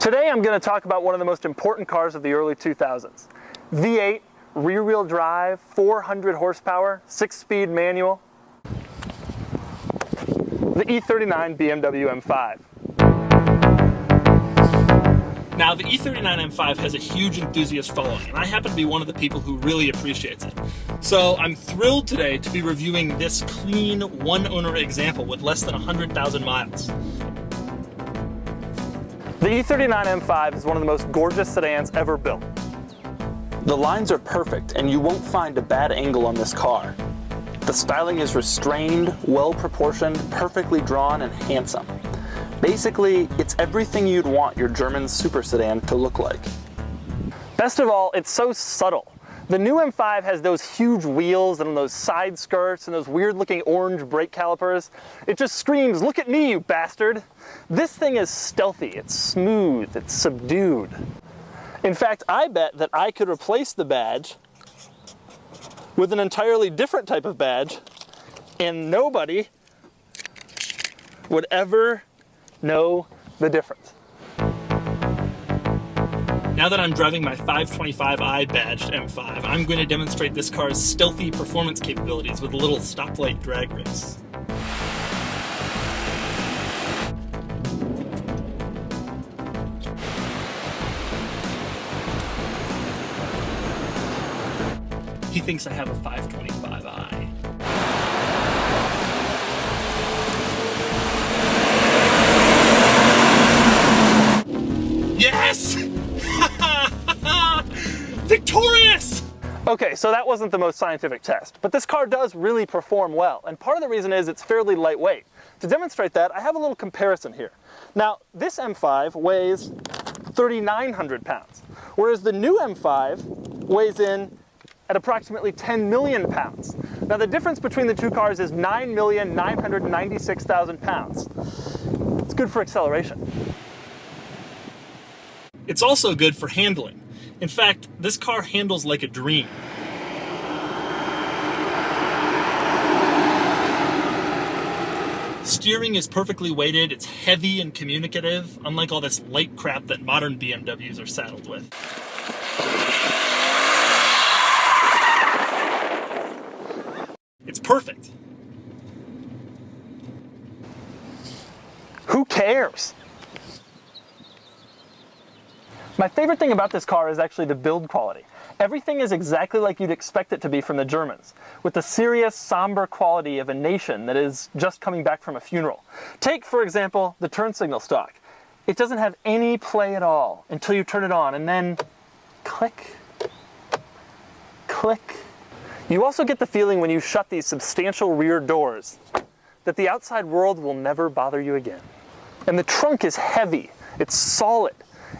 Today I'm going to talk about one of the most important cars of the early 2000s. V8, rear-wheel drive, 400 horsepower, 6-speed manual. The E39 BMW M5. Now, the E39 M5 has a huge enthusiast following, and I happen to be one of the people who really appreciates it. So I'm thrilled today to be reviewing this clean, one-owner example with less than 100,000 miles. The E39 M5 is one of the most gorgeous sedans ever built. The lines are perfect, and you won't find a bad angle on this car. The styling is restrained, well-proportioned, perfectly drawn, and handsome. Basically, it's everything you'd want your German super sedan to look like. Best of all, it's so subtle. The new M5 has those huge wheels and those side skirts and those weird-looking orange brake calipers. It just screams, "Look at me, you bastard!" This thing is stealthy, it's smooth, it's subdued. In fact, I bet that I could replace the badge with an entirely different type of badge, and nobody would ever know the difference. Now that I'm driving my 525i badged M5, I'm going to demonstrate this car's stealthy performance capabilities with a little stoplight drag race. He thinks I have a 525i. Yes! Victorious! Okay, so that wasn't the most scientific test, but this car does really perform well, and part of the reason is it's fairly lightweight. To demonstrate that, I have a little comparison here. Now, this M5 weighs 3,900 pounds, whereas the new M5 weighs in at approximately 10 million pounds. Now, the difference between the two cars is 9,996,000 pounds. It's good for acceleration. It's also good for handling. In fact, this car handles like a dream. Steering is perfectly weighted, it's heavy and communicative, unlike all this light crap that modern BMWs are saddled with. It's perfect. Who cares? My favorite thing about this car is actually the build quality. Everything is exactly like you'd expect it to be from the Germans, with the serious, somber quality of a nation that is just coming back from a funeral. Take, for example, the turn signal stock. It doesn't have any play at all until you turn it on, and then click, click. You also get the feeling when you shut these substantial rear doors that the outside world will never bother you again. And the trunk is heavy, it's solid.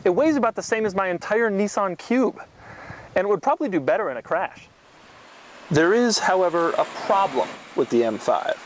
It weighs about the same as my entire Nissan Cube, and it would probably do better in a crash. There is, however, a problem with the M5.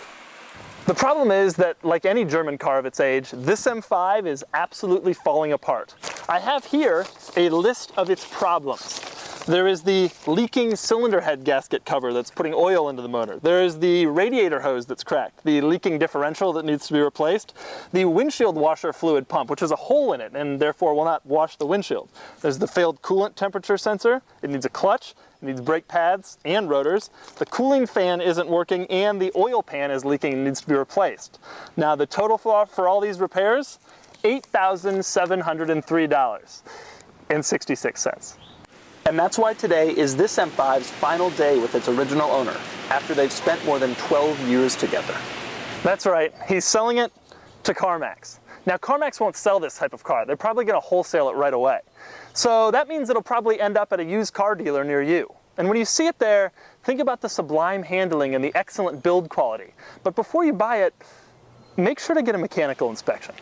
The problem is that, like any German car of its age, this M5 is absolutely falling apart. I have here a list of its problems. There is the leaking cylinder head gasket cover that's putting oil into the motor. There is the radiator hose that's cracked, the leaking differential that needs to be replaced, the windshield washer fluid pump, which has a hole in it and therefore will not wash the windshield. There's the failed coolant temperature sensor. It needs a clutch, it needs brake pads and rotors. The cooling fan isn't working and the oil pan is leaking and needs to be replaced. Now the total for all these repairs, $8,703.66. And that's why today is this M5's final day with its original owner, after they've spent more than 12 years together. That's right, he's selling it to CarMax. Now, CarMax won't sell this type of car. They're probably going to wholesale it right away. So that means it'll probably end up at a used car dealer near you. And when you see it there, think about the sublime handling and the excellent build quality. But before you buy it, make sure to get a mechanical inspection.